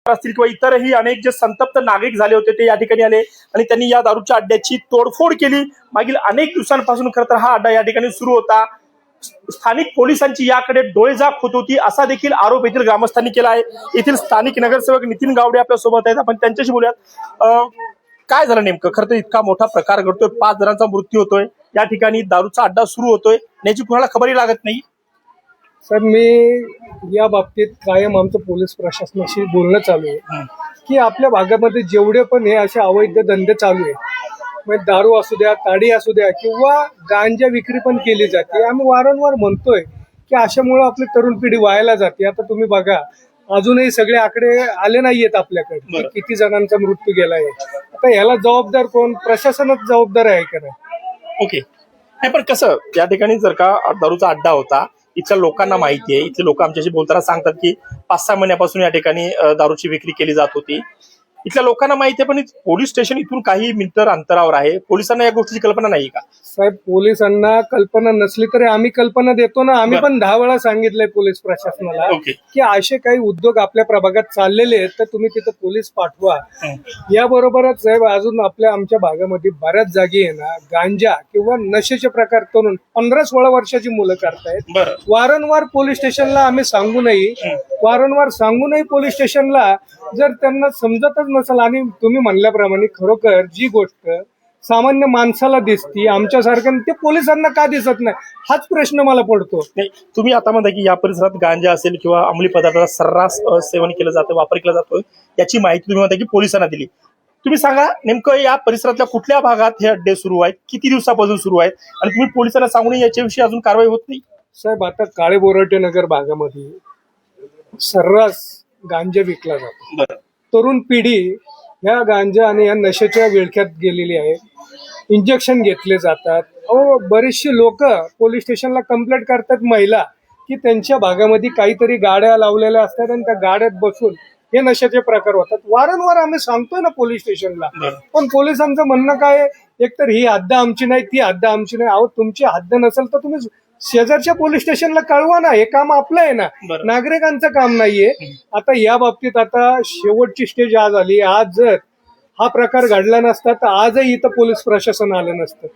असतील किंवा इतरही अनेक जे संतप्त नागरिक झाले होते ते या ठिकाणी आले आणि त्यांनी या दारूच्या अड्ड्याची तोडफोड केली। मागील अनेक दिवसांपासून खरं तर हा अड्डा या ठिकाणी सुरू होता। स्थानिक पोलिसांची याकडे डोळेझाक होत होती असा देखील आरोप येथील ग्रामस्थांनी केला आहे। येथील स्थानिक नगरसेवक नितीन गावडे आपल्या सोबत आहेत, आपण त्यांच्याशी बोलूयात। काय झालं नेमकं? खरं तर इतका मोठा प्रकार घडतोय, 5 जणांचा मृत्यू होतोय, या ठिकाणी दारूचा अड्डा सुरू होतोय, याची कुणाला खबरही लागत नाही। सर, मी या बाबतीत कायम आमचं पोलीस प्रशासनाशी बोलणं चालू आहे की आपल्या भागामध्ये जेवढे पण हे असे अवैध धंदे चालू आहे, म्हणजे दारू असू द्या, ताडी असू द्या किंवा गांजा विक्री पण केली जाते, आम्ही वारंवार म्हणतोय की अशामुळे आपली तरुण पिढी वायाला जाते। आता तुम्ही बघा, अजूनही सगळे आकडे आले नाहीयेत आपल्याकडे, किती जणांचा मृत्यू गेलाय। आता याला जबाबदार कोण? प्रशासनच जबाबदार आहे का नाही? ओके, नाही पण कसं या ठिकाणी जर का दारूचा अड्डा होता, इथल्या लोकांना माहिती आहे, इथले लोक आमच्याशी बोलताना सांगतात की 5-6 महिन्यापासून या ठिकाणी दारूची विक्री केली जात होती। इथल्या लोकांना माहिती आहे, पण पोलीस स्टेशन इथून काही मीटर अंतरावर आहे, पोलिसांना या गोष्टीची कल्पना नाही का? साहेब, पोलिसांना कल्पना नसली तरी आम्ही कल्पना देतो ना। आम्ही पण 10 वेळा सांगितलंय पोलीस प्रशासनाला की असे काही उद्योग आपल्या प्रभागात चाललेले आहेत तर तुम्ही तिथं पोलीस पाठवा। याबरोबरच साहेब, अजून आमच्या भागामध्ये बऱ्याच जागी आहे ना गांजा किंवा नशेचे प्रकार तरुण 15-16 वर्षाची मुलं करतायत। वारंवार पोलीस स्टेशनला आम्ही सांगूनही पोलीस स्टेशनला जर त्यांना समजतच नसेल, आणि तुम्ही म्हणल्याप्रमाणे खरोखर जी गोष्ट सामान्य माणसाला दिसती आमच्यासारख्या, ते पोलिसांना का दिसत नाही हाच प्रश्न मला पडतो। नाही, तुम्ही आता म्हणता की या परिसरात गांजा असेल किंवा अंमली पदार्थाचा सर्रास सेवन केलं जातं, वापर केला जातोय, याची माहिती तुम्ही म्हणता की पोलिसांना दिली। तुम्ही सांगा नेमकं या परिसरातल्या कुठल्या भागात हे अड्डे सुरू आहेत, किती दिवसापासून सुरू आहेत, आणि तुम्ही पोलिसांना सांगून याच्याविषयी अजून कारवाई होत नाही? साहेब, आता काळे बोराटे नगर भागामध्ये सर्रास गांजा विकला जातो। तरुण पिढी ह्या गांजा आणि या नशेच्या विळख्यात गेलेली आहे। इंजेक्शन घेतले जातात। बरेचसे लोक पोलीस स्टेशनला कंप्लेंट करतात, महिला, की त्यांच्या भागामध्ये काहीतरी गाड्या लावलेल्या असतात आणि त्या गाड्यात बसून हे नशेचे प्रकार होतात। वारंवार आम्ही सांगतोय ना पोलीस स्टेशनला, पण पोलिसांचं म्हणणं काय, एकतर ही हद्द आमची नाही, ती हद्द आमची नाही। अहो, तुमची हद्द नसेल तर तुम्ही शेजारच्या पोलीस स्टेशनला कळवा ना, हे काम आपलं आहे ना, नागरिकांचं काम नाहीये। आता या बाबतीत आता शेवटची स्टेज आज आली। आज जर हा प्रकार घडला नसता तर आजही इथं पोलीस प्रशासन आलं नसतं।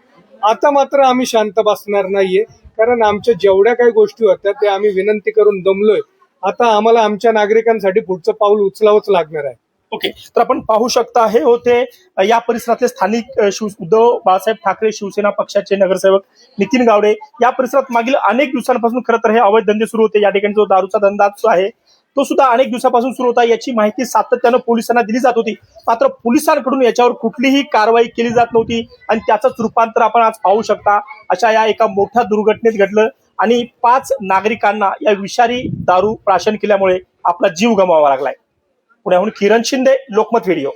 आता मात्र आम्ही शांत बसणार नाहीये, कारण आमच्या जेवढ्या काही गोष्टी होत्या त्या आम्ही विनंती करून दमलोय। आता आम्हाला आमच्या नागरिकांसाठी पुढचं पाऊल उचलावंच लागणार आहे। ओके, तर आपण पाहू शकता हे होते या परिसरातले स्थानिक उद्धव बाळासाहेब ठाकरे शिवसेना पक्षाचे नगरसेवक नितीन गावडे। या परिसरात मागील अनेक दिवसांपासून खरं तर हे अवैध धंदे सुरू होते। या ठिकाणी जो दारूचा धंदा जो आहे तो सुद्धा अनेक दिवसापासून सुरू होता, याची माहिती सातत्यानं पोलिसांना दिली जात होती, मात्र पोलिसांकडून याच्यावर कुठलीही कारवाई केली जात नव्हती, आणि त्याचंच रूपांतर आपण आज पाहू शकता अशा या एका मोठ्या दुर्घटनेत घडलं, आणि 5 नागरिकांना या विषारी दारू प्राशन केल्यामुळे आपला जीव गमवावा लागलाय। पुण्याहून किरण शिंदे, लोकमत व्हिडिओ।